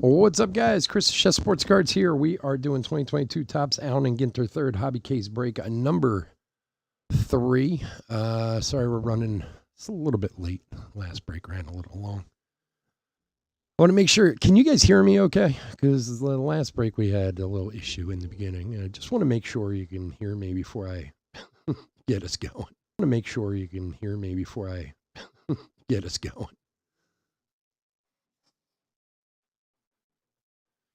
What's up, guys? Chris Chess Sports Cards here. We are doing 2022 Topps Allen and Ginter third hobby case break number 3. Sorry we're running. It's a little bit late. Last break ran a little long. I want to make sure. Can you guys hear me okay? Because the last break we had a little issue in the beginning. And I just want to make sure you can hear me before I get us going. I want to make sure you can hear me before I get us going.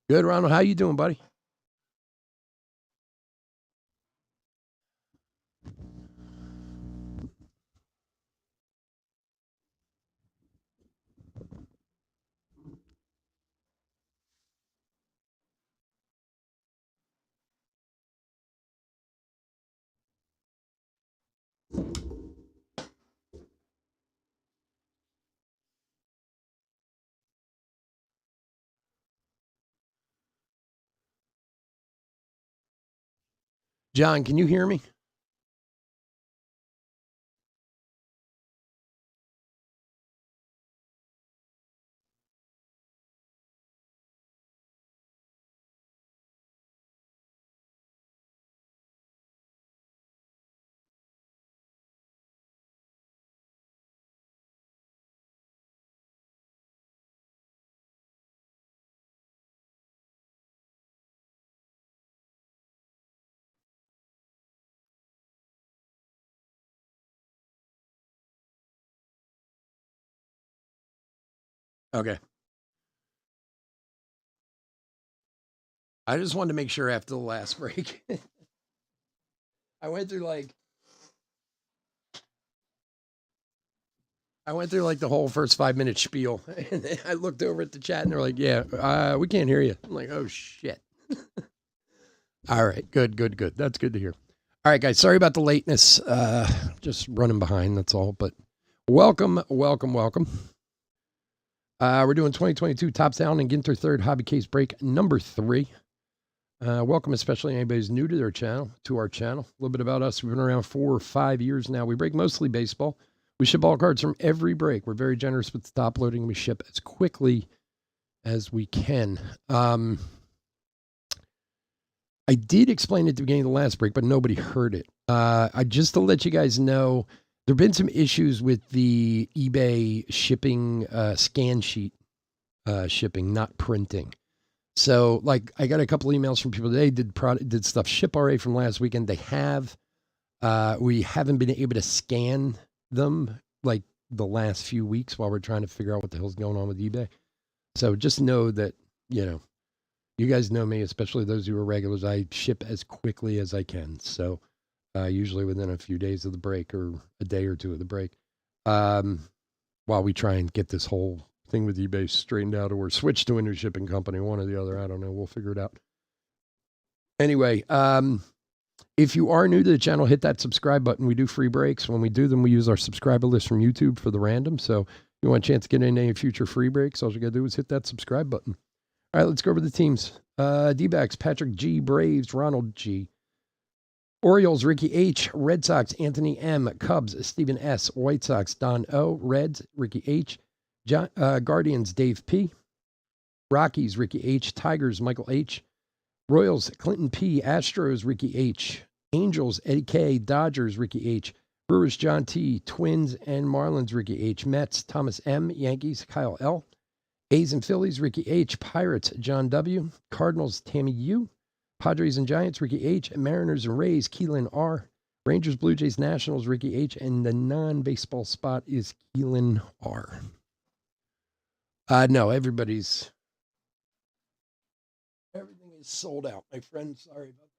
Good, Ronald. How you doing, buddy? John, can you hear me? Okay. I just wanted to make sure after the last break. I went through like the whole first 5-minute spiel, and then I looked over at the chat, and they're like, "Yeah, we can't hear you." I'm like, "Oh shit!" All right, good. That's good to hear. All right, guys, sorry about the lateness. Just running behind. That's all. But welcome. We're doing 2022 Topps Allen and Ginter third hobby case break number 3. Welcome, especially anybody who's new to our channel. A little bit about us. We've been around 4 or 5 years now. We break mostly baseball. We ship all cards from every break. We're very generous with the top loading. We ship as quickly as we can. I did explain it at the beginning of the last break, but nobody heard it. Just to let you guys know, there have been some issues with the eBay shipping scan sheet shipping, not printing. So, like, I got a couple emails from people today, did stuff ship already from last weekend. They have. We haven't been able to scan them like the last few weeks while we're trying to figure out what the hell's going on with eBay. So just know that, you guys know me, especially those who are regulars. I ship as quickly as I can. So usually within a few days of the break or a day or two of the break, while we try and get this whole thing with eBay straightened out or switch to a new shipping company, one or the other. I don't know. We'll figure it out. Anyway, if you are new to the channel, hit that subscribe button. We do free breaks. When we do them, we use our subscriber list from YouTube for the random. So if you want a chance to get in any future free breaks, all you got to do is hit that subscribe button. All right, let's go over the teams. D-backs, Patrick G. Braves, Ronald G. Orioles, Ricky H. Red Sox, Anthony M. Cubs, Stephen S. White Sox, Don O. Reds, Ricky H. Guardians, Dave P. Rockies, Ricky H. Tigers, Michael H. Royals, Clinton P. Astros, Ricky H. Angels, Eddie K. Dodgers, Ricky H. Brewers, John T. Twins and Marlins, Ricky H. Mets, Thomas M. Yankees, Kyle L. A's and Phillies, Ricky H. Pirates, John W. Cardinals, Tammy U. Padres and Giants, Ricky H. Mariners and Rays, Keelan R. Rangers, Blue Jays, Nationals, Ricky H. And the non-baseball spot is Keelan R. No, everything is sold out, my friend. Sorry about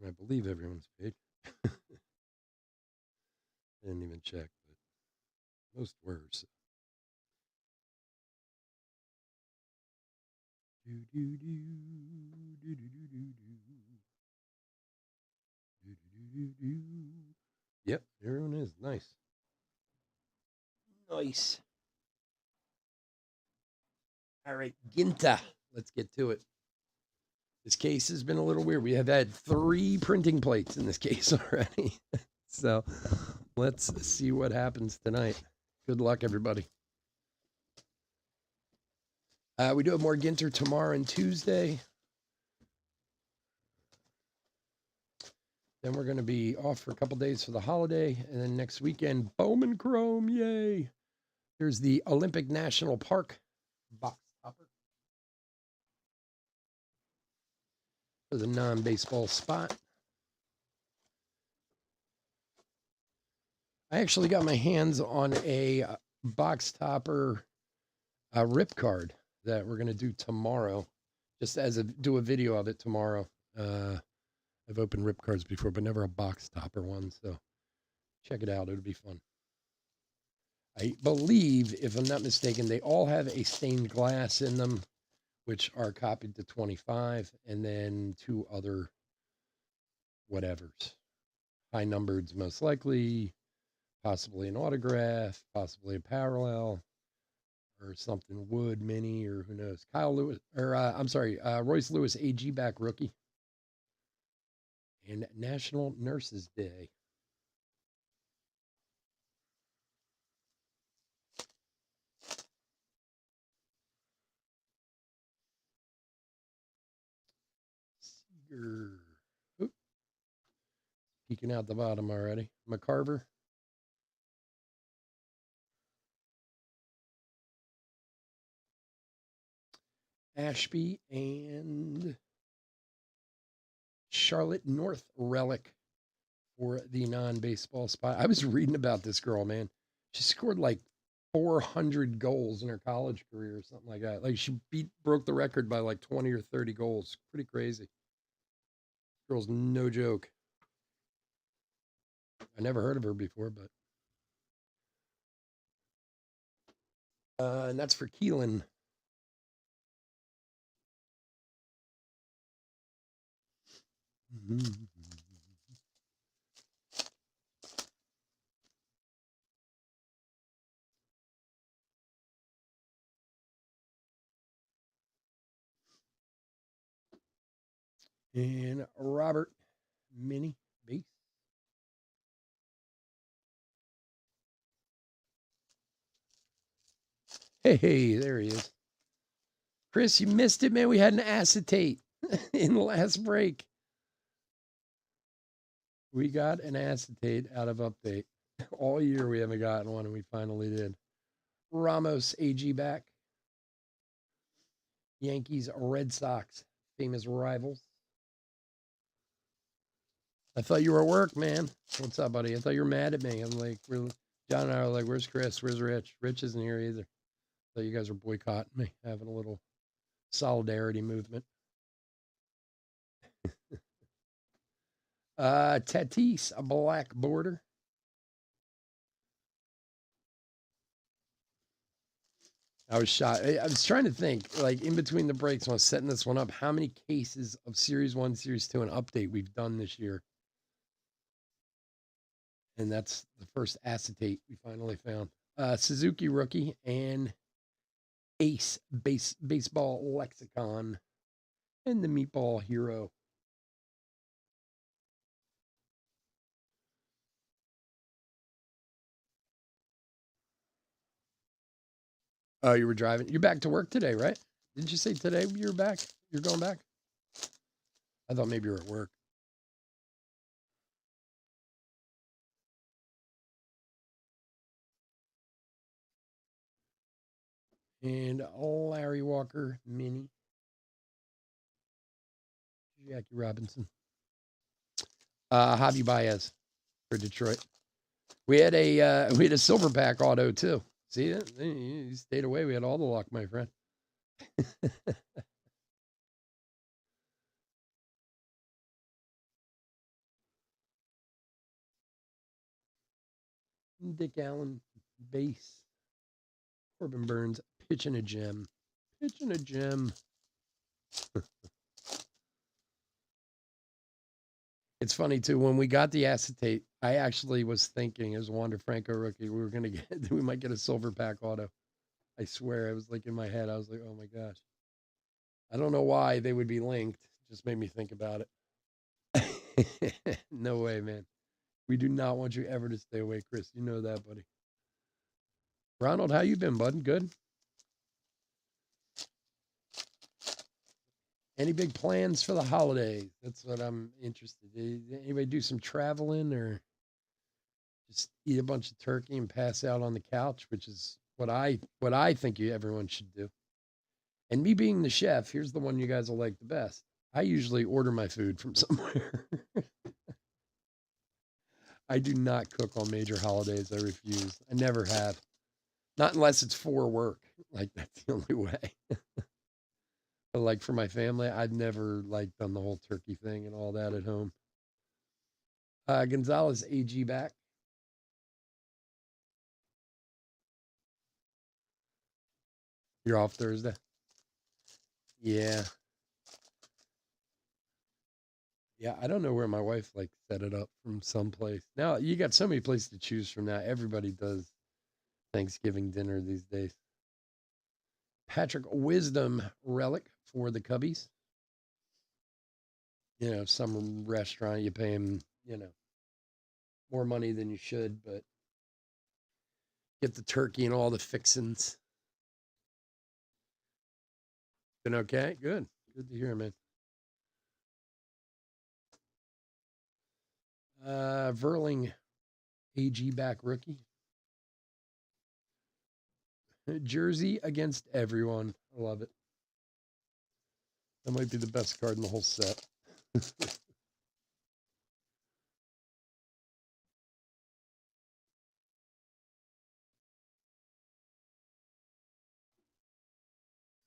that. I believe everyone's paid. I didn't even check, but most were. So. Yep, everyone is. Nice. All right, Ginter. Let's get to it. This case has been a little weird. We have had 3 printing plates in this case already. So let's see what happens tonight. Good luck, everybody. We do have more Ginter tomorrow and Tuesday. Then we're going to be off for a couple days for the holiday. And then next weekend, Bowman Chrome. Yay. There's the Olympic National Park box topper for the non-baseball spot. I actually got my hands on a box topper rip card that we're going to do tomorrow, just as do a video of it tomorrow. I've opened rip cards before, but never a box topper one. So check it out. It'll be fun. I believe, if I'm not mistaken, they all have a stained glass in them, which are copied to 25, and then 2 other whatevers. High numbered, most likely, possibly an autograph, possibly a parallel, or something wood mini, or who knows. Kyle Lewis, or Royce Lewis, AG back rookie. And National Nurses Day. Seager. Oop. Peeking out the bottom already. McCarver. Ashby and Charlotte North relic for the non-baseball spot. I was reading about this girl, man. She scored like 400 goals in her college career or something like that. Like she broke the record by like 20 or 30 goals. Pretty crazy. Girl's no joke. I never heard of her before, but and that's for Keelan. Mm-hmm. And Robert Mini base. Hey, there he is. Chris, you missed it, man. We had an acetate in the last break. We got an acetate out of update. All year we haven't gotten one, and we finally did. Ramos AG back. Yankees, Red Sox, famous rivals. I thought you were at work, man. What's up, buddy? I thought you were mad at me. I'm like, John and I are like, where's Chris? Where's Rich? Rich isn't here either. So you guys are boycotting me, having a little solidarity movement. Tatis, a black border. I was shot. I was trying to think, like in between the breaks, when I was setting this one up, how many cases of Series 1, Series 2, and update we've done this year. And that's the first acetate we finally found. Suzuki rookie and Ace baseball lexicon and the meatball hero. Oh, you were driving. You're back to work today, right? Didn't you say today you're back? You're going back? I thought maybe you were at work. And Larry Walker mini. Jackie Robinson. Javi Baez for Detroit. We had a silver pack auto too. See it? You stayed away. We had all the luck, my friend. Dick Allen base. Corbin Burns pitching a gem. Pitching a gem. It's funny too. When we got the acetate, I actually was thinking as Wander Franco rookie, we might get a silver pack auto. I swear, I was like in my head, I was like, oh my gosh. I don't know why they would be linked. Just made me think about it. No way, man. We do not want you ever to stay away, Chris. You know that, buddy. Ronald, how you been, bud? Good? Any big plans for the holidays? That's what I'm interested in. Anybody do some traveling or just eat a bunch of turkey and pass out on the couch, which is what I think everyone should do. And me being the chef, here's the one you guys will like the best. I usually order my food from somewhere. I do not cook on major holidays. I refuse. I never have. Not unless it's for work. Like that's the only way. But like for my family, I've never like done the whole turkey thing and all that at home. Gonzalez AG back. You're off Thursday. Yeah. Yeah, I don't know where my wife like set it up from someplace. Now you got so many places to choose from now. Everybody does Thanksgiving dinner these days. Patrick Wisdom relic for the Cubbies. Some restaurant you pay him, more money than you should, but get the turkey and all the fixins. Been okay? Good. Good to hear, man. Verling AG back rookie. Jersey against everyone. I love it. That might be the best card in the whole set.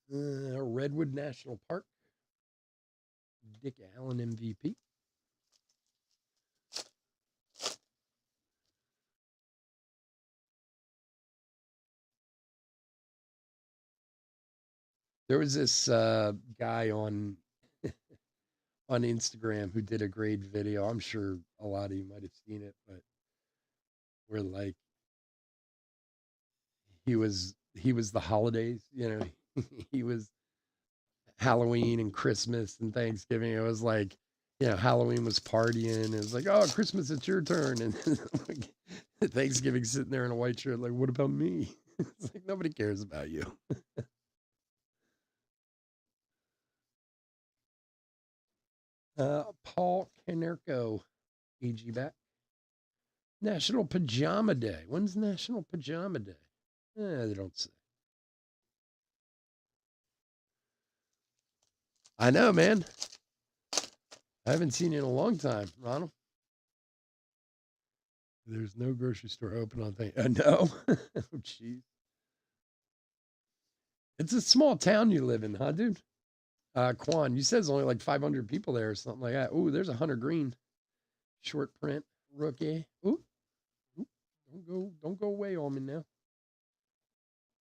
Redwood National Park. Dick Allen MVP. There was this guy on on Instagram who did a great video. I'm sure a lot of you might have seen it, but where like he was the holidays, he was Halloween and Christmas and Thanksgiving. It was like, Halloween was partying. It was like, oh, Christmas, it's your turn. And like, Thanksgiving sitting there in a white shirt, like, what about me? It's like nobody cares about you. Paul Canerco, AG back. National Pajama Day. When's National Pajama Day? They don't say. I know, man. I haven't seen you in a long time, Ronald. There's no grocery store open on no. Oh, jeez. It's a small town you live in, huh, dude? Quan, you said there's only like 500 people there or something like that. Ooh, there's a Hunter Green short print rookie. Ooh, don't go away on me now.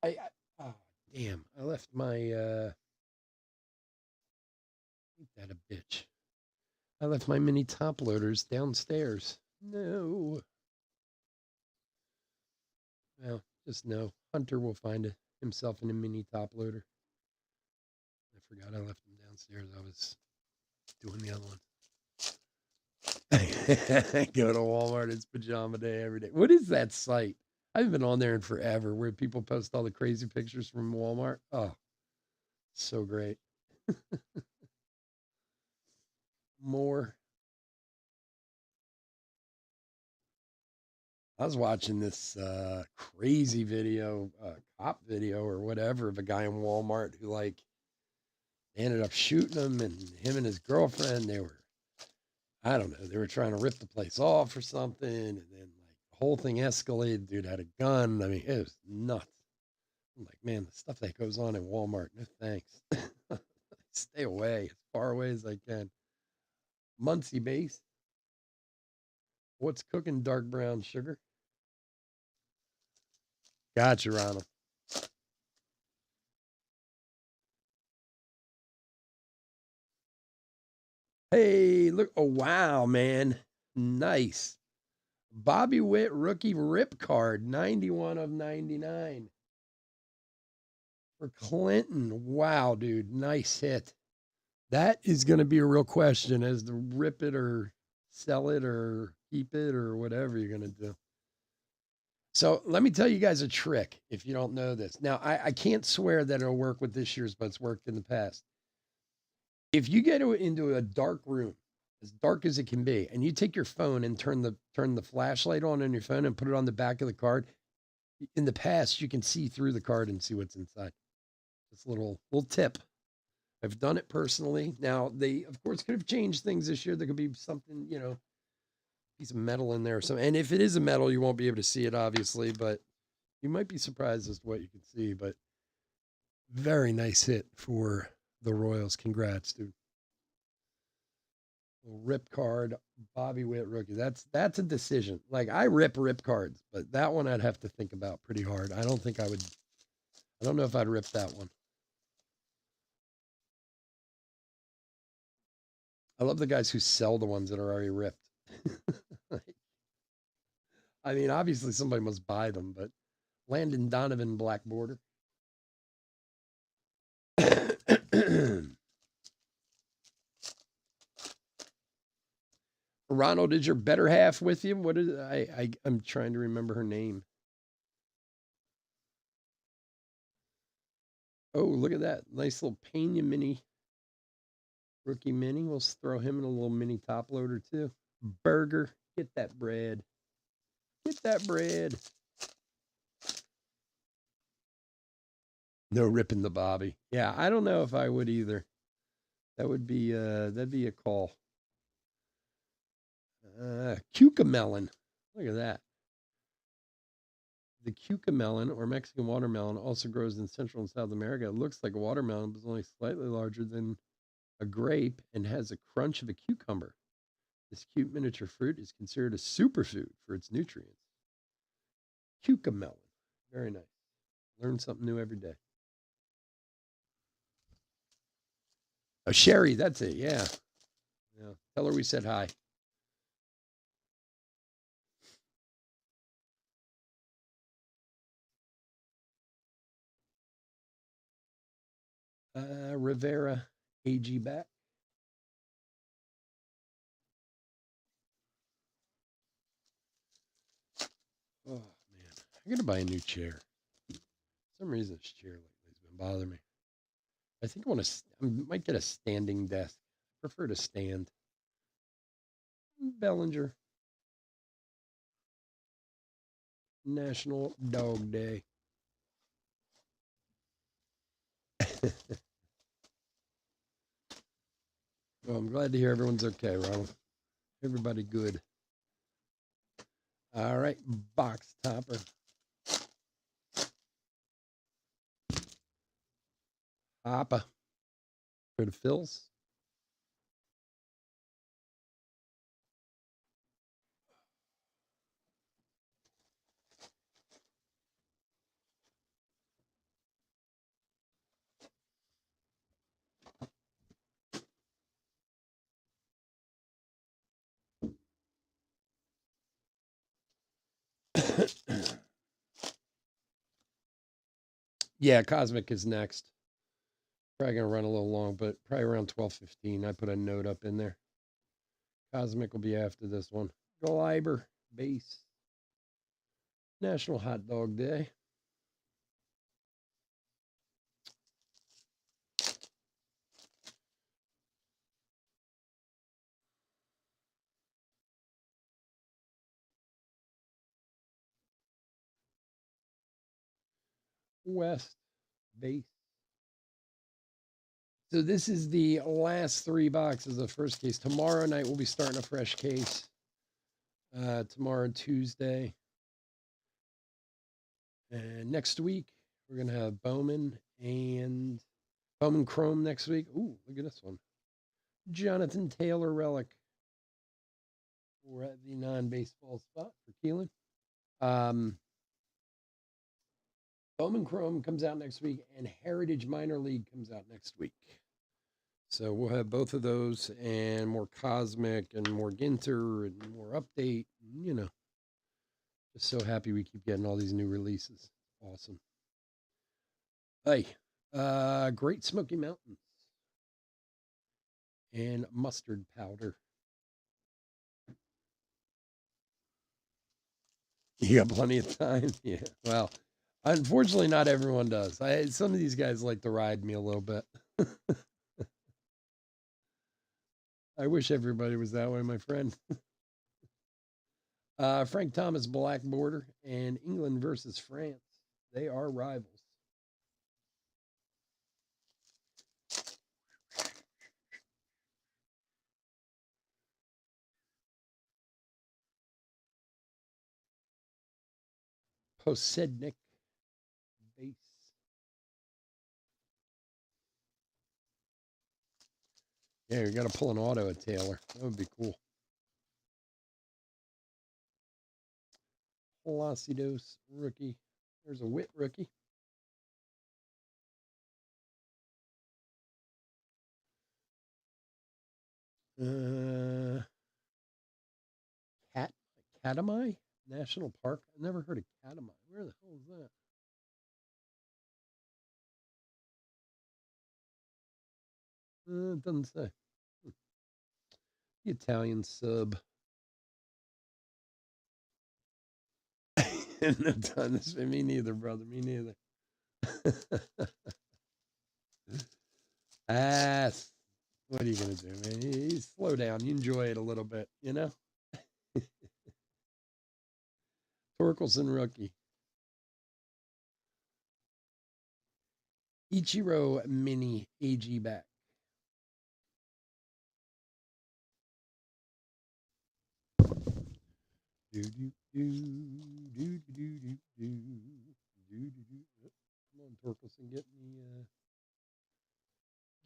Oh, damn, I left my ain't that a bitch? I left my mini top loaders downstairs. No. Well, just no. Hunter will find himself in a mini top loader. I forgot I left him downstairs. I was doing the other one. Go to Walmart. It's pajama day every day. What is that site? I haven't been on there in forever where people post all the crazy pictures from Walmart. Oh, so great. More. I was watching this crazy video, cop video or whatever of a guy in Walmart who like ended up shooting him and his girlfriend, I don't know, they were trying to rip the place off or something. And then like the whole thing escalated. Dude had a gun. I mean, it was nuts. I'm like, man, the stuff that goes on in Walmart, no thanks. Stay away as far away as I can. Muncie base. What's cooking? Dark brown sugar. Gotcha, Ronald. Hey, look. Oh, wow, man. Nice. Bobby Witt rookie rip card, 91 of 99. For Clinton. Wow, dude. Nice hit. That is going to be a real question as to rip it or sell it or keep it or whatever you're going to do. So let me tell you guys a trick if you don't know this. Now, I can't swear that it'll work with this year's, but it's worked in the past. If you get into a dark room, as dark as it can be, and you take your phone and turn the flashlight on your phone and put it on the back of the card, in the past you can see through the card and see what's inside. It's a little tip. I've done it personally. Now they, of course, could have changed things this year. There could be something, piece of metal in there or something. And if it is a metal, you won't be able to see it, obviously, but you might be surprised as to what you can see. But very nice hit for the Royals. Congrats, dude. Little rip card, Bobby Witt rookie. That's a decision. Like I rip cards, but that one I'd have to think about pretty hard. I don't think I would. I don't know if I'd rip that one. I love the guys who sell the ones that are already ripped. I mean, obviously somebody must buy them, but Landon Donovan black border. Ronald, is your better half with you? What is I'm trying to remember her name. Oh, look at that. Nice little Pena mini. Rookie mini. We'll throw him in a little mini top loader too. Burger. Get that bread. Get that bread. No ripping the Bobby. Yeah, I don't know if I would either. That'd be a call. Cucamelon. Look at that. The cucamelon, or Mexican watermelon, also grows in Central and South America. It looks like a watermelon, but is only slightly larger than a grape and has a crunch of a cucumber. This cute miniature fruit is considered a superfood for its nutrients. Cucamelon. Very nice. Learn something new every day. Oh, Sherry, that's it. Yeah. Yeah. Tell her we said hi. Rivera, AG back. Oh, man. I'm going to buy a new chair. For some reason, this chair lately has been bothering me. I think I might get a standing desk. I prefer to stand. Bellinger. National Dog Day. Well, I'm glad to hear everyone's okay, Ronald. Everybody good. All right, box topper. Hopper. For the Phils. Yeah, Cosmic is next. Probably gonna run a little long, but probably around 12:15. I put a note up in there. Cosmic will be after this one. Gleiber base. National Hot Dog Day. West base. So this is the last three boxes of first case. Tomorrow night we'll be starting a fresh case. Tomorrow Tuesday. And next week we're gonna have Bowman and Bowman Chrome next week. Ooh, look at this one. Jonathan Taylor relic. We're at the non-baseball spot for Keelan. Bowman Chrome comes out next week, and Heritage Minor League comes out next week. So we'll have both of those and more Cosmic and more Ginter and more update. Just so happy we keep getting all these new releases. Awesome. Hey, Great Smoky Mountains and mustard powder. You got plenty of time. Yeah. Well, unfortunately, not everyone does. Some of these guys like to ride me a little bit. I wish everybody was that way, my friend. Frank Thomas, Black Border, and England versus France. They are rivals. Posednik base. Yeah, you got to pull an auto at Taylor. That would be cool. Palacios rookie. There's a Witt rookie. Katmai National Park. I've never heard of Katmai. Where the hell is that? It doesn't say. The Italian sub. No done. Me neither, brother. Me neither. What are you gonna do, man? You slow down. You enjoy it a little bit, you know. Torkelson rookie. Ichiro mini AG back. Do do do do do do do do do. Come on, Torkelson,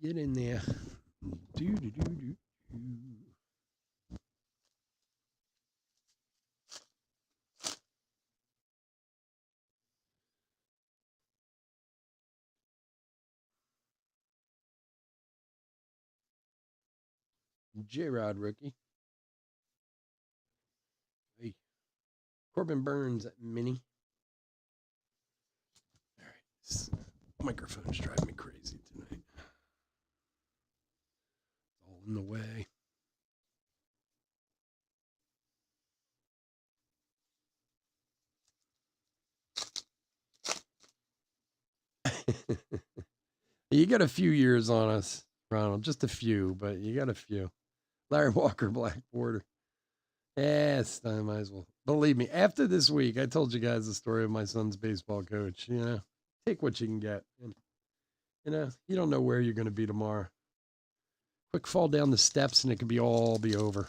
get in there. Do do do do do. J-Rod rookie. Hey. Corbin Burns mini. All right. This microphone's driving me crazy tonight. It's all in the way. You got a few years on us, Ronald. Just a few, but you got a few. Larry Walker, Black Border. Yes, I might as well. Believe me, after this week, I told you guys the story of my son's baseball coach. You know, take what you can get. And, you know, you don't know where you're going to be tomorrow. Quick fall down the steps and it could be all be over.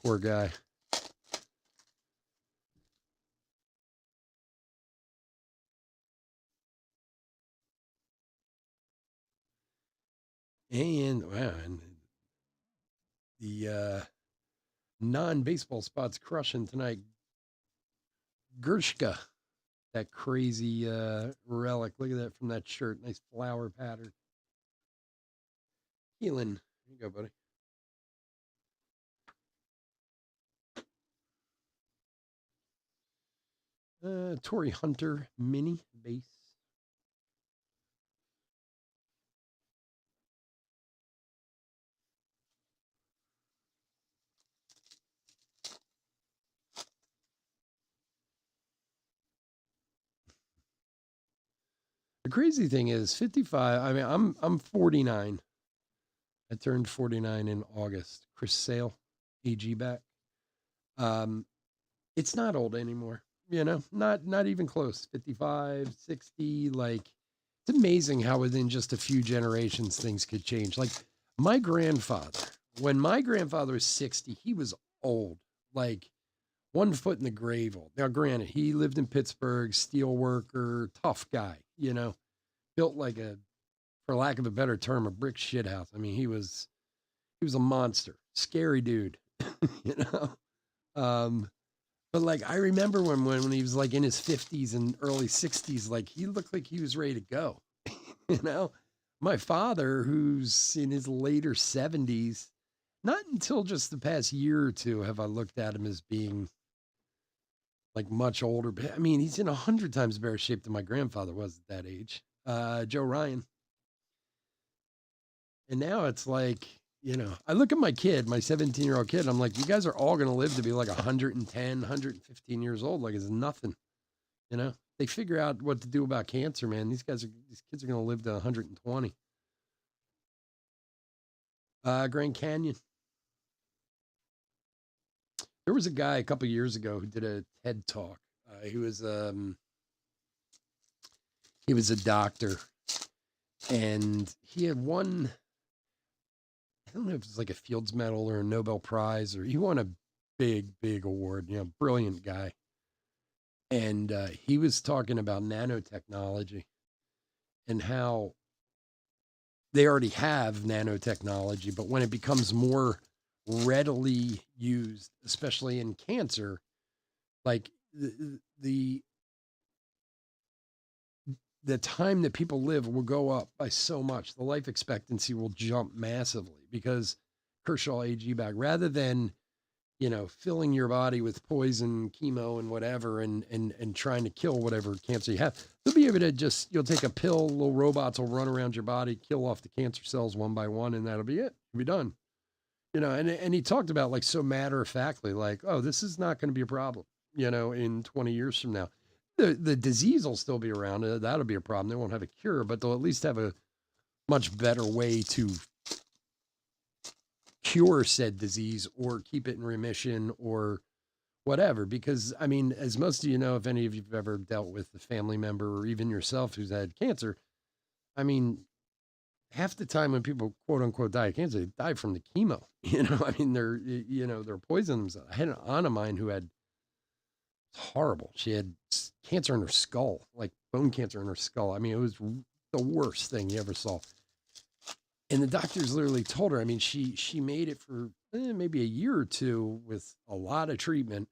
Poor guy. And, wow, and the non-baseball spots crushing tonight. Gershka, that crazy relic. Look at that from that shirt. Nice flower pattern. Keelan. Here you go, buddy. Torrey Hunter mini base. The crazy thing is 55. I mean, I'm 49. I turned 49 in August. Chris Sale, AG back. It's not old anymore. You know, not even close. 55, 60. Like, it's amazing how within just a few generations things could change. Like my grandfather, when my grandfather was 60, he was old. Like 1 foot in the grave old. Now, granted, he lived in Pittsburgh, steel worker, tough guy, you know, built like a, for lack of a better term, a brick shithouse. I mean, he was a monster, scary dude, you know. But like I remember when he was like in his 50s and early 60s, like he looked like he was ready to go, you know. My father, who's in his later 70s, not until just the past year or two have I looked at him as being like much older. But I mean, he's in 100 times better shape than my grandfather was at that age. Joe Ryan. And now it's like I look at my kid, my 17-year-old kid, and I'm like, you guys are all going to live to be like 110, 115 years old. Like it's nothing, you know? They figure out what to do about cancer, man. These kids are going to live to 120. Grand Canyon. There was a guy a couple years ago who did a TED talk. He was a doctor, and he had won. I don't know if it's like a Fields Medal or a Nobel Prize, or he won a big award. Brilliant guy, and he was talking about nanotechnology and how they already have nanotechnology, but when it becomes more readily used, especially in cancer, like the time that people live will go up by so much. The life expectancy will jump massively because Kershaw AG back, rather than filling your body with poison, chemo, and whatever, and trying to kill whatever cancer you have. They'll be able to you'll take a pill, little robots will run around your body, kill off the cancer cells one by one, and that'll be it. You'll be done. And he talked about like so matter of factly, like, oh, this is not going to be a problem, in 20 years from now. The disease will still be around. That'll be a problem. They won't have a cure, but they'll at least have a much better way to cure said disease or keep it in remission or whatever. Because, I mean, as most of you know, if any of you've ever dealt with a family member or even yourself who's had cancer, I mean, half the time when people quote unquote die of cancer, they die from the chemo. I mean, they're poisoning themselves. I had an aunt of mine who had horrible. She had cancer in her skull, like bone cancer in her skull. I mean, it was the worst thing you ever saw. And the doctors literally told her, I mean, she made it for maybe a year or two with a lot of treatment.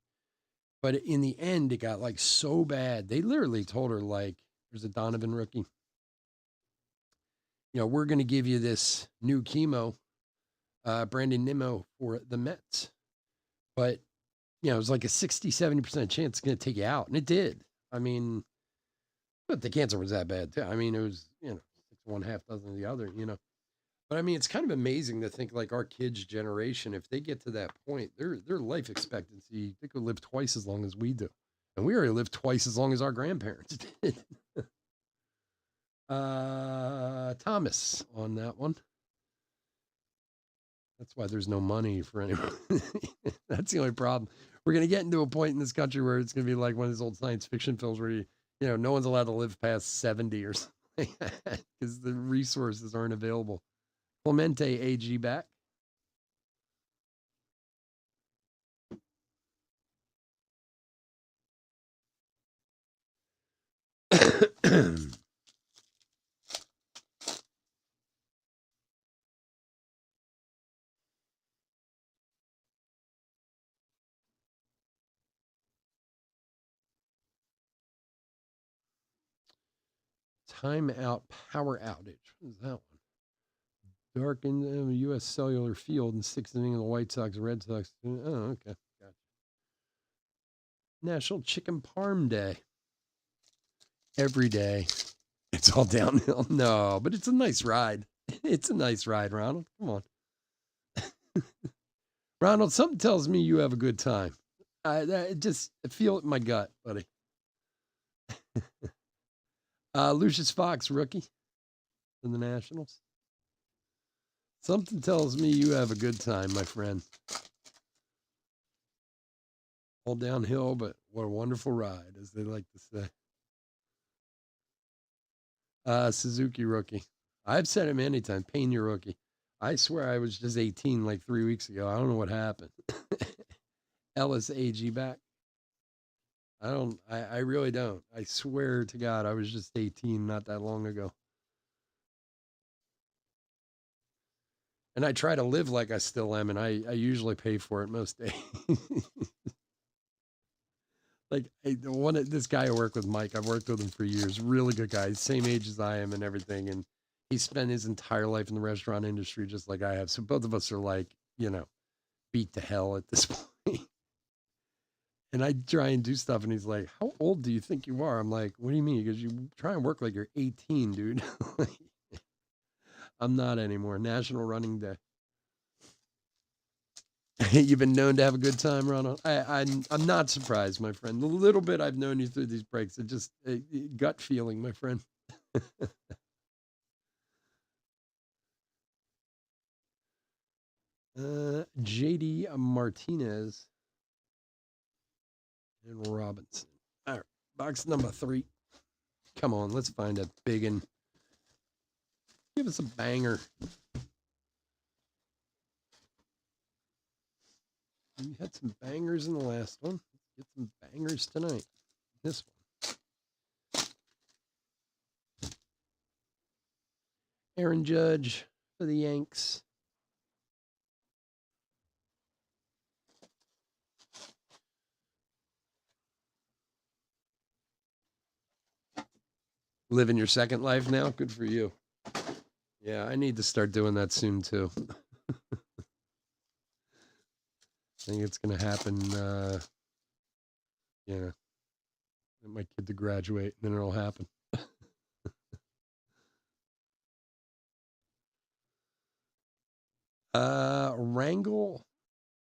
But in the end, it got like so bad. They literally told her, like, there's a Donovan rookie. We're going to give you this new chemo, Brandon Nimmo for the Mets. But, it was like a 60, 70% chance it's going to take you out. And it did. I mean, but the cancer was that bad too. I mean, it was, one half dozen of the other, But I mean, it's kind of amazing to think like our kids' generation, if they get to that point, their life expectancy, they could live twice as long as we do. And we already lived twice as long as our grandparents did. Thomas on that one. That's why there's no money for anyone. That's the only problem. We're going to get into a point in this country where it's going to be like one of those old science fiction films where no one's allowed to live past 70 or something because the resources aren't available. Clemente AG back. Timeout power outage. What is that one? Darkened U.S. Cellular Field in 6th inning of the White Sox Red Sox. Oh, okay. Gotcha. National Chicken Parm Day. Every day. It's all downhill. No, but it's a nice ride. It's a nice ride, Ronald. Come on. Ronald, something tells me you have a good time. I just feel it in my gut, buddy. Lucius Fox, rookie in the Nationals. Something tells me you have a good time, my friend. All downhill, but what a wonderful ride, as they like to say. Suzuki rookie. I've said it many times. Pena rookie. I swear I was just 18 like 3 weeks ago. I don't know what happened. Ellis AG back. I really don't. I swear to God, I was just 18 not that long ago. And I try to live like I still am, and I usually pay for it most days. Like this guy I work with, Mike, I've worked with him for years. Really good guy, same age as I am and everything. And he spent his entire life in the restaurant industry just like I have. So both of us are like, beat to hell at this point. And I try and do stuff, and he's like, "How old do you think you are?" I'm like, "What do you mean?" Because you try and work like you're 18, dude. I'm not anymore. National Running Day. You've been known to have a good time, Ronald. I'm not surprised, my friend. The little bit I've known you through these breaks, it just gut feeling, my friend. JD Martinez and Robinson. All right, box number 3. Come on, let's find a big one. Give us a banger. We had some bangers in the last one. Let's get some bangers tonight. This one. Aaron Judge for the Yanks. Living your second life now? Good for you. Yeah, I need to start doing that soon too. I think it's going to happen. Yeah, get my kid to graduate, and then it'll happen. Wrangell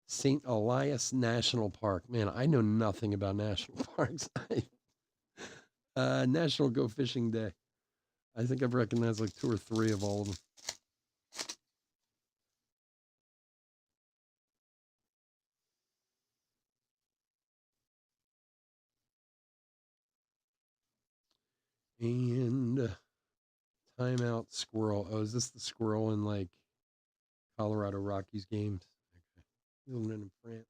St. Elias National Park. Man, I know nothing about national parks. National Go Fishing Day. I think I've recognized like 2 or 3 of all of them. And timeout squirrel. Oh, is this the squirrel in like Colorado Rockies games? Okay. Living in France.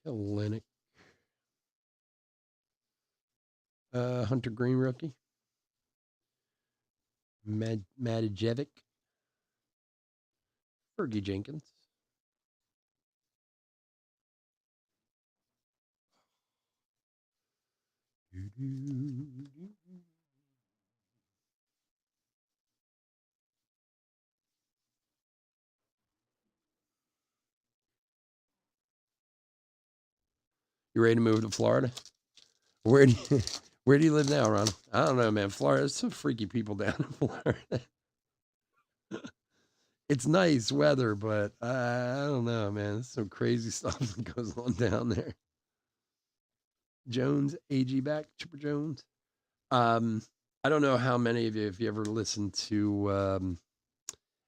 Hellenic. Hunter Green rookie. Madijevic. Fergie Jenkins. You ready to move to Florida? Where do you, where do you live now, Ron? I don't know, man. Florida, there's some freaky people down in Florida. It's nice weather, but I don't know, man. There's some crazy stuff that goes on down there. Jones, AG back, Chipper Jones. I don't know how many of you, if you ever listened to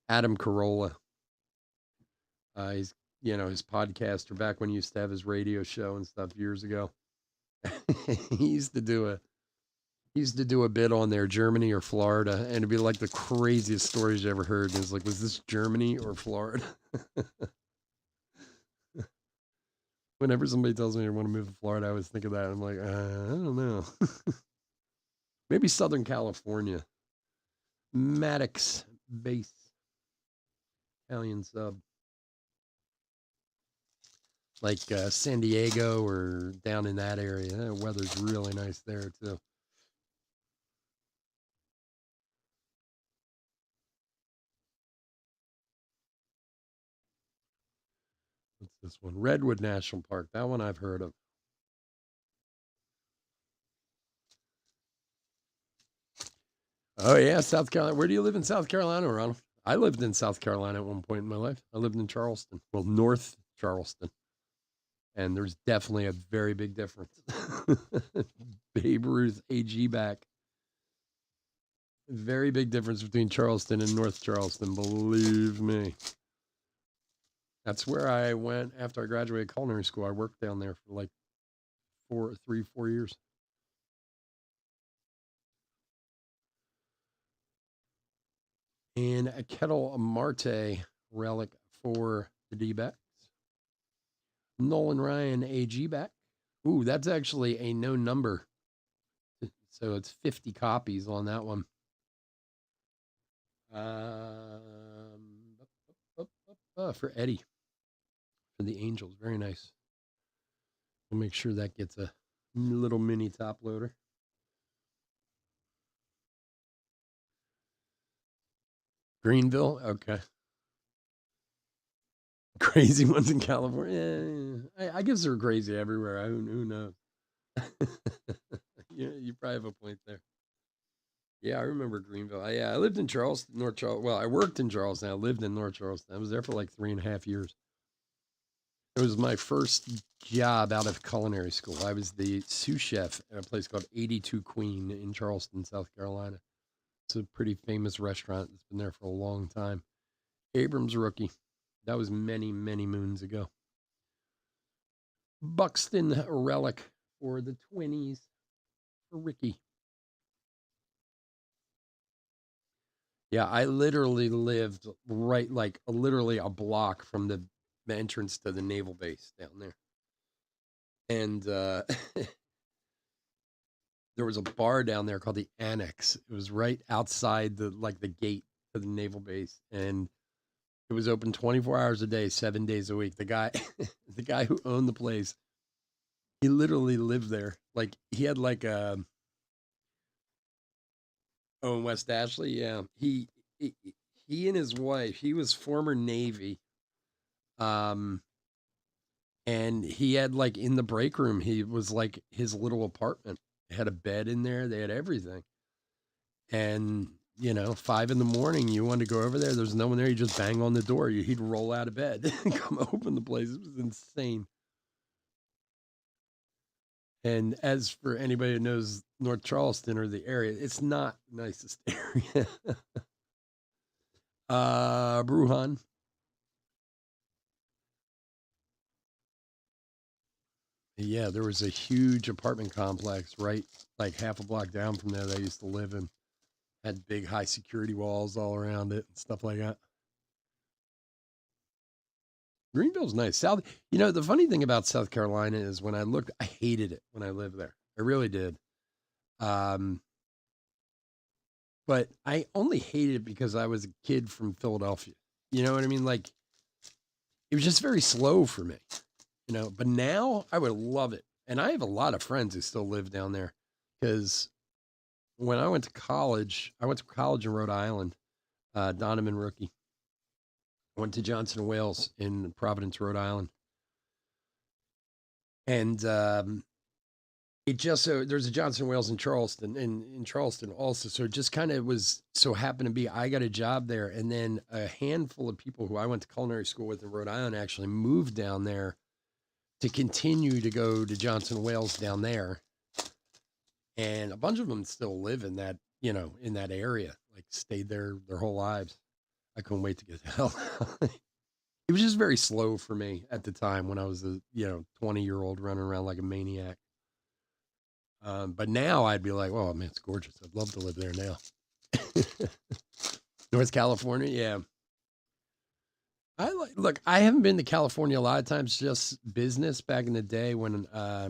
Adam Carolla. He's, his podcaster back when he used to have his radio show and stuff years ago. he used to do a bit on there, Germany or Florida, and it'd be like the craziest stories you ever heard. And it's like, was this Germany or Florida? Whenever somebody tells me they want to move to Florida, I always think of that. I'm like, I don't know. Maybe Southern California. Maddox base. Italian sub. Like San Diego or down in that area. The weather's really nice there, too. What's this one? Redwood National Park. That one I've heard of. Oh, yeah, South Carolina. Where do you live in South Carolina, Ronald? I lived in South Carolina at one point in my life. I lived in Charleston. Well, North Charleston. And there's definitely a very big difference. Babe Ruth AG back. Very big difference between Charleston and North Charleston, believe me. That's where I went after I graduated culinary school. I worked down there for like 4 years. And a Kettle Marte relic for the D-backs. Nolan Ryan AG back. Ooh, that's actually a no number. So it's 50 copies on that one. For Eddie. For the Angels. Very nice. We'll make sure that gets a little mini top loader. Greenville? Okay. Crazy ones in California. I guess they're crazy everywhere. Who knows? Yeah, you probably have a point there. Yeah, I remember Greenville. Yeah, I lived in Charleston, North Charleston. Well, I worked in Charleston. I lived in North Charleston. I was there for like 3.5 years. It was my first job out of culinary school. I was the sous chef at a place called 82 Queen in Charleston, South Carolina. It's a pretty famous restaurant that's been there for a long time. Abrams rookie. That was many, many moons ago. Buxton relic for the 20s for Ricky. Yeah, I literally lived right, like literally a block from the entrance to the naval base down there. And there was a bar down there called the Annex. It was right outside the gate to the naval base, and it was open 24 hours a day, 7 days a week. The guy, the guy who owned the place, he literally lived there. Like he had like a in West Ashley. Yeah, he he and his wife. He was former Navy. Um, and he had like in the break room, he was like his little apartment. They had a bed in there. They had everything. And 5 in the morning, you wanted to go over there. There's no one there. You just bang on the door. He'd roll out of bed and come open the place. It was insane. And as for anybody who knows North Charleston or the area, it's not the nicest area. Bruhan. Yeah, there was a huge apartment complex right like half a block down from there that I used to live in. Had big high security walls all around it and stuff like that. Greenville's nice. The funny thing about South Carolina is when I looked, I hated it when I lived there. I really did. Um, but I only hated it because I was a kid from Philadelphia. You know what I mean? Like it was just very slow for me, but now I would love it. And I have a lot of friends who still live down there because when I went to college in Rhode Island, Donovan rookie. I went to Johnson and Wales in Providence, Rhode Island. And it just so there's a Johnson and Wales in Charleston and in Charleston also. So it just kind of was so happened to be I got a job there. And then a handful of people who I went to culinary school with in Rhode Island actually moved down there to continue to go to Johnson and Wales down there. And a bunch of them still live in that, in that area, like stayed there their whole lives. I couldn't wait to get the hell out. It was just very slow for me at the time when I was a 20-year-old running around like a maniac. But now I'd be like, oh man, it's gorgeous. I'd love to live there now. North California, yeah. Look. I haven't been to California a lot of times, just business. Back in the day when I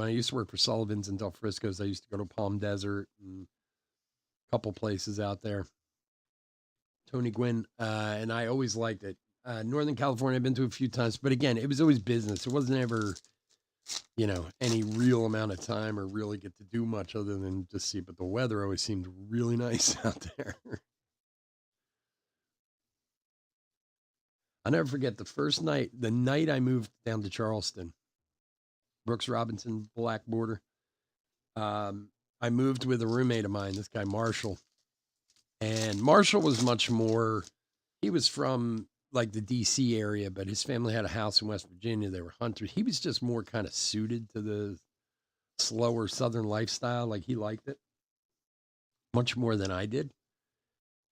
used to work for Sullivan's in Del Frisco's, I used to go to Palm Desert and a couple places out there. Tony Gwynn, and I always liked it. Northern California, I've been to a few times, but again, it was always business. It wasn't ever, any real amount of time or really get to do much other than just see. But the weather always seemed really nice out there. I'll never forget the night I moved down to Charleston, Brooks Robinson, Black Border. I moved with a roommate of mine, this guy, Marshall. And Marshall was much more, he was from like the DC area, but his family had a house in West Virginia. They were hunters. He was just more kind of suited to the slower Southern lifestyle. Like he liked it much more than I did.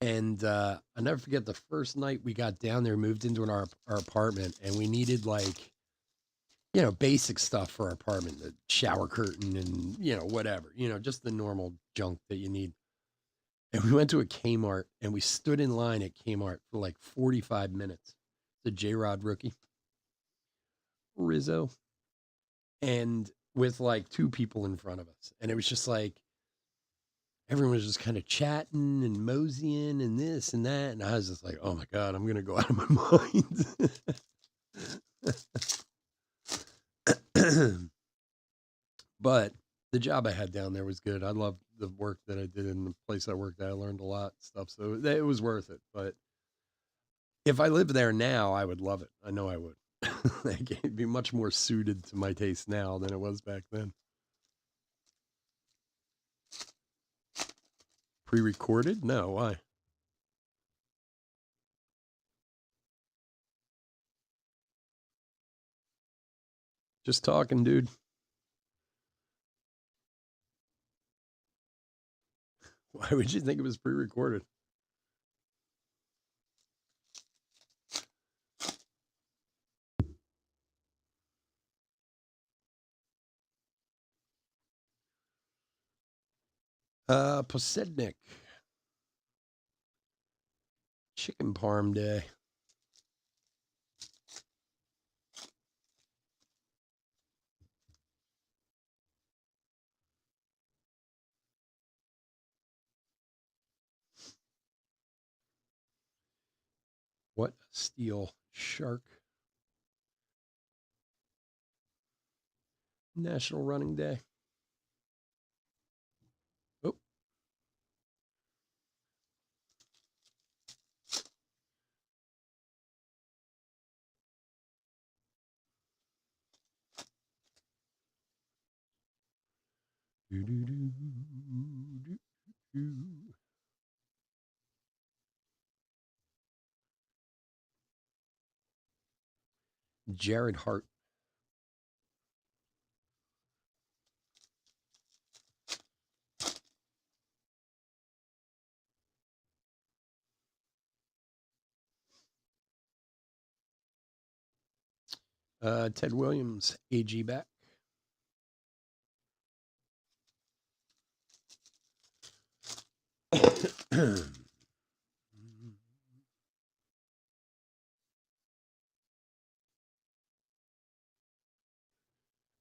And I never forget the first night we got down there, moved into our apartment, and we needed like, basic stuff for our apartment, the shower curtain and, whatever, just the normal junk that you need. And we went to a Kmart and we stood in line at Kmart for like 45 minutes. The J Rod rookie, Rizzo, and with like two people in front of us. And it was just like, everyone was just kind of chatting and moseying and this and that. And I was just like, oh my God, I'm going to go out of my mind. But the job I had down there was good. I loved the work that I did in the place I worked at. I learned a lot of stuff. So it was worth it. But if I lived there now, I would love it. I know I would. It'd be much more suited to my taste now than it was back then. Pre-recorded? No, why? Just talking, dude. Why would you think it was pre-recorded? Posednik. Chicken parm day. What a steel shark. National Running Day. Oh. Jared Hart. Ted Williams, AG back.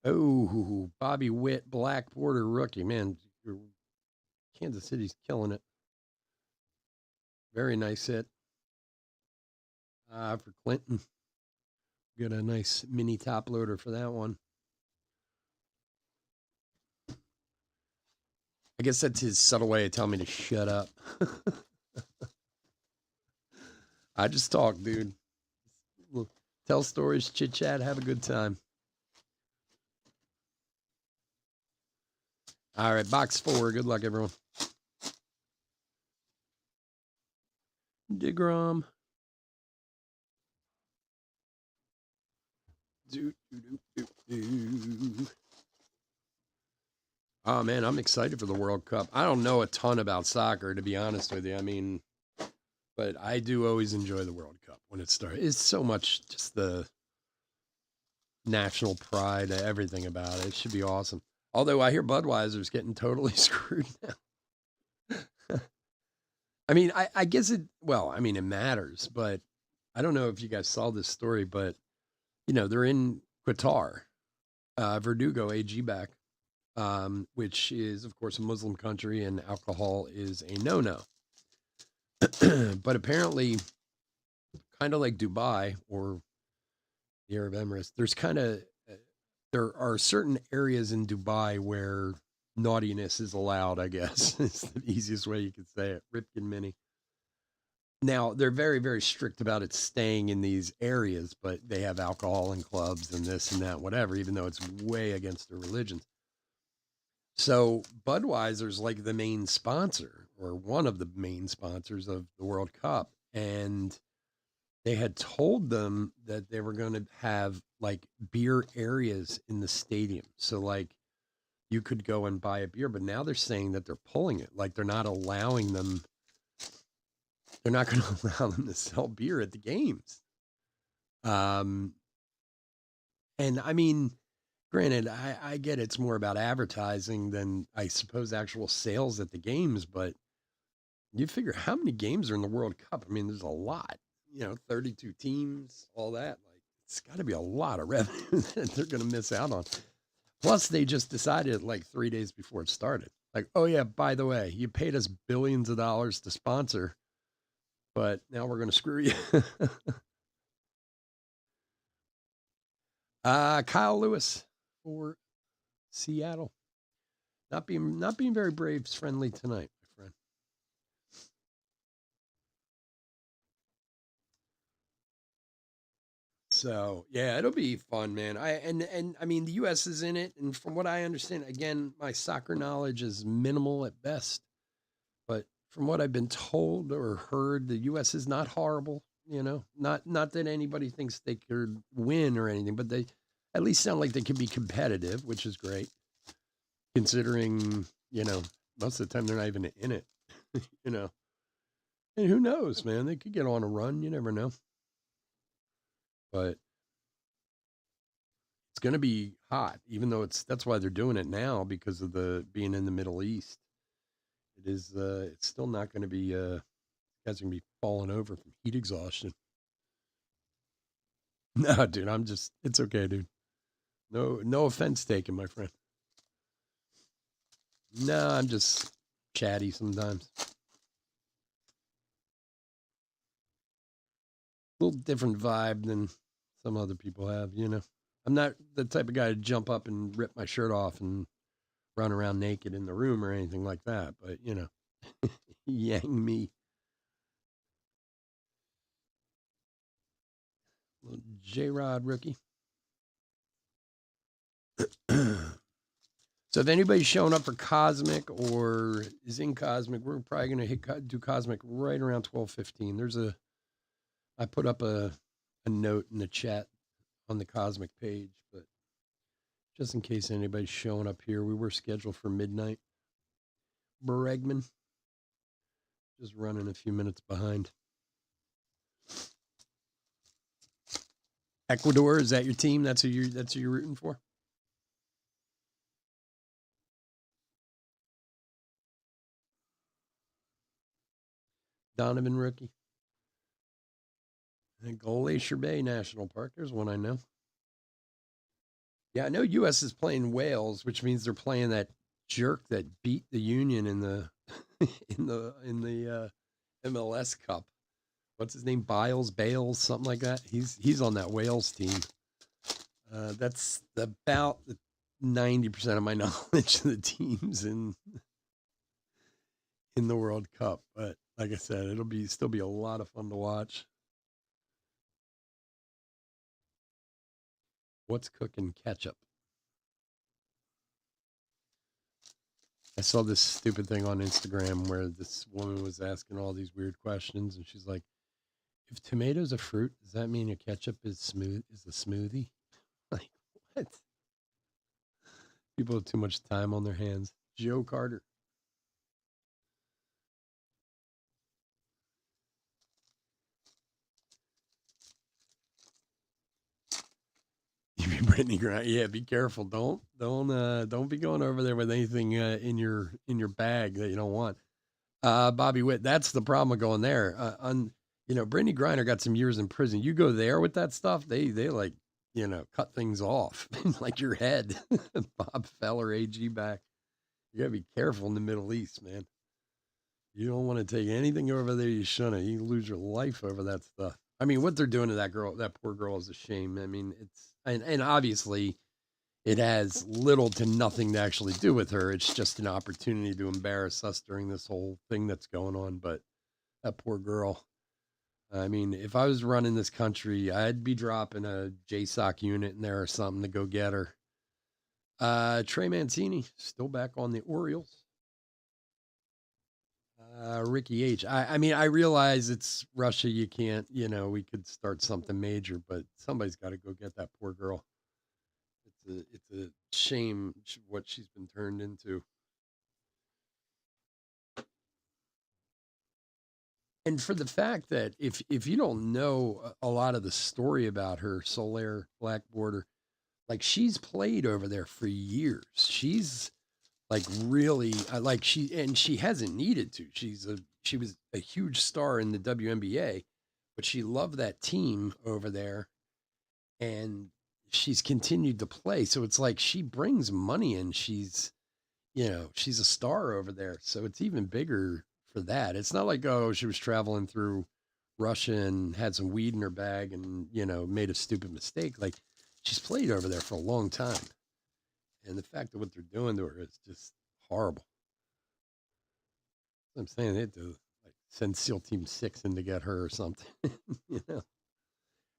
Oh, Bobby Witt, Black Border rookie. Man, Kansas City's killing it. Very nice hit for Clinton. Got a nice mini top loader for that one. I guess that's his subtle way of telling me to shut up. I just talk, dude. Tell stories, chit chat, have a good time. All right, box 4. Good luck, everyone. DeGrom. Oh, man, I'm excited for the World Cup. I don't know a ton about soccer, to be honest with you. I mean, but I do always enjoy the World Cup when it starts. It's so much just the national pride, everything about it. It should be awesome. Although I hear Budweiser's getting totally screwed now. I mean, I guess it, well, I mean, it matters, but I don't know if you guys saw this story, but, you know, they're in Qatar, Verdugo AG back, which is, of course, a Muslim country, and alcohol is a no-no. But apparently, kind of like Dubai or the Arab Emirates, there are certain areas in Dubai where naughtiness is allowed, I guess. It's the easiest way you could say it. Ripken Mini. Now, they're very, very strict about it staying in these areas, but they have alcohol and clubs and this and that, whatever, even though it's way against their religions. So Budweiser's like the main sponsor or one of the main sponsors of the World Cup. And they had told them that they were going to have like beer areas in the stadium. So like you could go and buy a beer, but now they're saying that they're pulling it. Like they're not allowing them. They're not going to allow them to sell beer at the games. And I mean, granted, I get it's more about advertising than I suppose actual sales at the games, but you figure how many games are in the World Cup? I mean, there's a lot, 32 teams, all that. Like, it's got to be a lot of revenue that they're going to miss out on. Plus, they just decided like 3 days before it started, like, oh, yeah, by the way, you paid us billions of dollars to sponsor, but now we're going to screw you. Kyle Lewis for Seattle. Not being very Braves friendly tonight, my friend. So yeah, it'll be fun, man. I mean the US is in it, and from what I understand, again, my soccer knowledge is minimal at best. But from what I've been told or heard, the U.S. is not horrible. Not that anybody thinks they could win or anything, but they at least sound like they can be competitive, which is great, considering most of the time they're not even in it. you know, and who knows, man? They could get on a run. You never know, but it's going to be hot, even though that's why they're doing it now because of the being in the Middle East. It is. It's still not going to be. Guys are gonna be falling over from heat exhaustion. No, dude, I'm just. It's okay, dude. No offense taken, my friend. No, I'm just chatty sometimes. A little different vibe than some other people have. I'm not the type of guy to jump up and rip my shirt off and run around naked in the room or anything like that. But yang me. Little J Rod rookie. So if anybody's showing up for Cosmic or is in Cosmic, we're probably going to do Cosmic right around 12:15. I put up a note in the chat on the Cosmic page, but just in case anybody's showing up here, we were scheduled for midnight. Bregman, just running a few minutes behind. Ecuador, is that your team? That's who you're rooting for? Donovan rookie. And Glacier Bay National Park. There's one I know. Yeah, I know U.S. is playing Wales, which means they're playing that jerk that beat the Union in the MLS Cup. What's his name? Bales, something like that. He's on that Wales team. That's about 90% of my knowledge of the teams in the World Cup. But like I said, it'll still be a lot of fun to watch. What's cooking ketchup? I saw this stupid thing on Instagram where this woman was asking all these weird questions, and she's like, "If tomato's a fruit, does that mean a ketchup is a smoothie?" Like, what? People have too much time on their hands. Joe Carter. You mean Brittany Grant? Yeah, be careful. Don't be going over there with anything in your bag that you don't want. Bobby Witt, that's the problem with going there. Brittany Griner got some years in prison. You go there with that stuff, they like, cut things off like your head. Bob Feller, AG back. You gotta be careful in the Middle East, man. You don't want to take anything over there you shouldn't. You lose your life over that stuff. I mean, what they're doing to that poor girl is a shame. I mean, and obviously it has little to nothing to actually do with her. It's just an opportunity to embarrass us during this whole thing that's going on. But that poor girl. I mean, if I was running this country, I'd be dropping a JSOC unit in there or something to go get her. Trey Mancini still back on the Orioles. Ricky H. I mean, I realize it's Russia. You can't, we could start something major, but somebody's got to go get that poor girl. It's a shame what she's been turned into. And for the fact that if you don't know a lot of the story about her, Solaire Black Border, like she's played over there for years. She's like really like she hasn't needed to. She was a huge star in the WNBA, but she loved that team over there, and she's continued to play. So it's like she brings money in. She's a star over there. So it's even bigger for that. It's not like, oh, she was traveling through Russia and had some weed in her bag and, made a stupid mistake. Like she's played over there for a long time. And the fact that what they're doing to her is just horrible. I'm saying they had to like send SEAL Team 6 in to get her or something.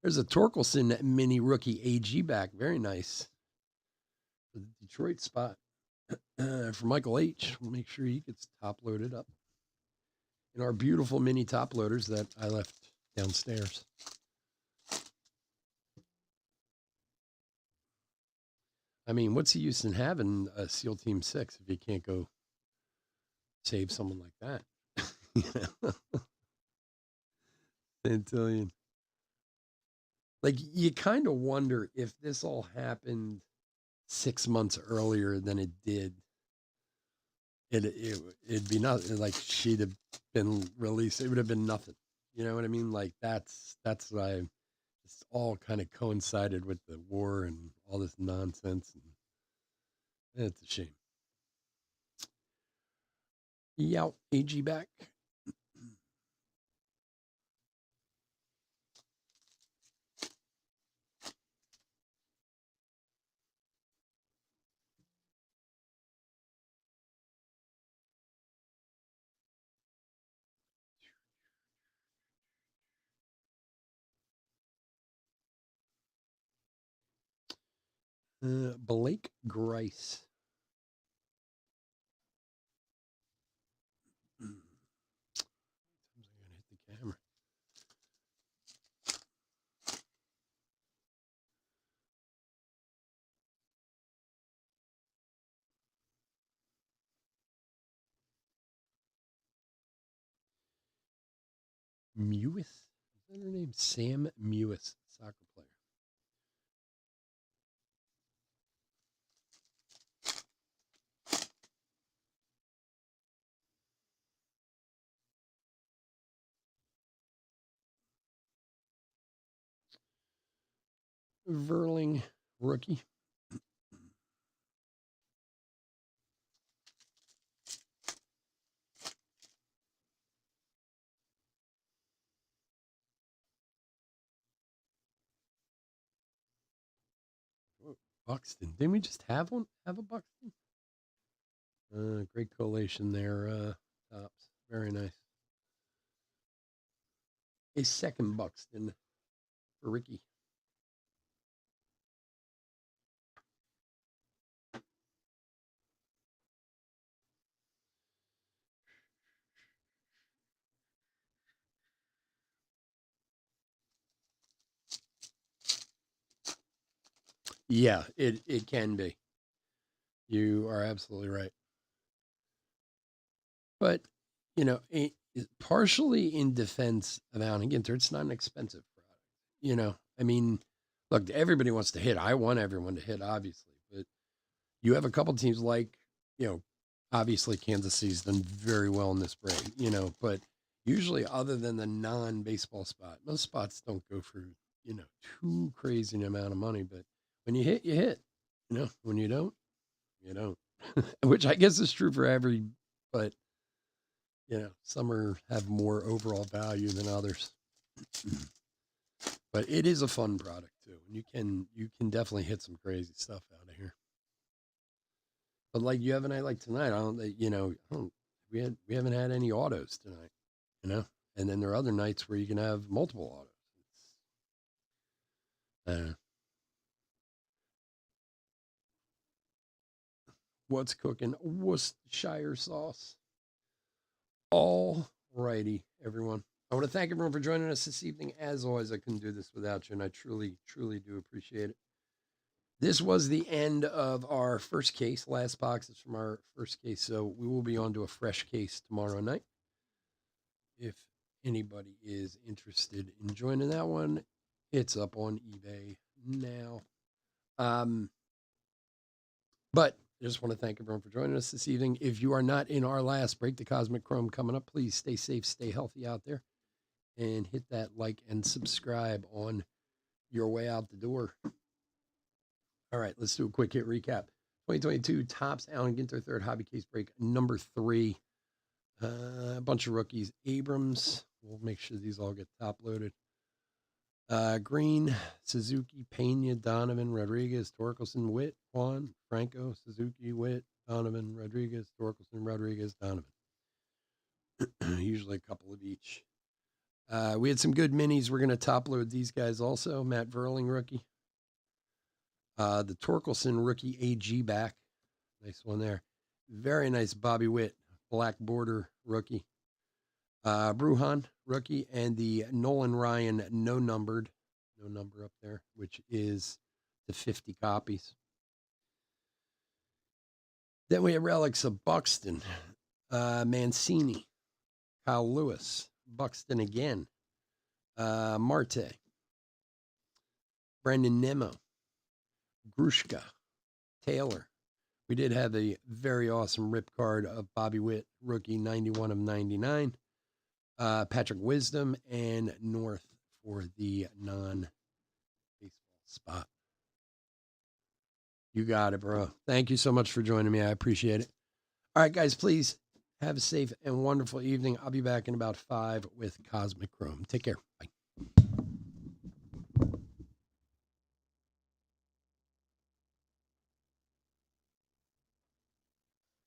There's a Torkelson mini rookie AG back. Very nice. For the Detroit spot. For Michael H. We'll make sure he gets top loaded up. in our beautiful mini top loaders that I left downstairs. I mean, what's the use in having a SEAL Team 6 if you can't go save someone like that? Centillion. Like, you kind of wonder if this all happened 6 months earlier than it did. It'd be nothing. Like, she'd have been released. It would have been nothing. You know what I mean? Like, that's why it's all kind of coincided with the war and all this nonsense. And it's a shame. Yeah, AG back. Blake Grice. I'm gonna hit the camera. Mewis? Is that her name? Sam Mewis, soccer player. Verling, rookie. Buxton. Didn't we just have one? Have a Buxton? Great collation there, Tops. Very nice. A second Buxton for Ricky. Yeah, it can be. You are absolutely right. But, you know, partially in defense of Allen Ginter, it's not an expensive product. You know, I mean, look, everybody wants to hit. I want everyone to hit, obviously. But you have a couple teams like, obviously Kansas City's done very well in this break, but usually other than the non-baseball spot, most spots don't go for, too crazy an amount of money. But when you hit, you hit. When you don't, you don't. Which I guess is true for every, but some have more overall value than others. But it is a fun product too, and you can definitely hit some crazy stuff out of here. But like you have a night like tonight, we haven't had any autos tonight, and then there are other nights where you can have multiple autos. What's cooking? Worcestershire sauce. All righty, everyone. I want to thank everyone for joining us this evening. As always, I couldn't do this without you, and I truly, truly do appreciate it. This was the end of our first case. Last box is from our first case, so we will be on to a fresh case tomorrow night. If anybody is interested in joining that one, it's up on eBay now. But I just want to thank everyone for joining us this evening. If you are not in our last break, the Cosmic Chrome coming up, please stay safe, stay healthy out there, and hit that like and subscribe on your way out the door. All right, let's do a quick hit recap. 2022 Topps Allen Ginter third hobby case break number 3. A bunch of rookies. Abrams. We'll make sure these all get top loaded. Green, Suzuki, Pena, Donovan, Rodriguez, Torkelson, Witt, Juan, Franco, Suzuki, Witt, Donovan, Rodriguez, Torkelson, Rodriguez, Donovan. Usually a couple of each. We had some good minis. We're going to top load these guys also. Matt Verling, rookie. The Torkelson rookie AG back. Nice one there. Very nice Bobby Witt, black border rookie. Bruhan, rookie, and the Nolan Ryan no number up there, which is the 50 copies. Then we have relics of Buxton, Mancini, Kyle Lewis, Buxton again, Marte, Brandon Nimmo, Grushka, Taylor. We did have a very awesome rip card of Bobby Witt, rookie, 91 of 99. Patrick Wisdom and North for the non-baseball spot. You got it, bro. Thank you so much for joining me. I appreciate it. All right, guys, please have a safe and wonderful evening. I'll be back in about 5 with Cosmic Chrome. Take care. Bye.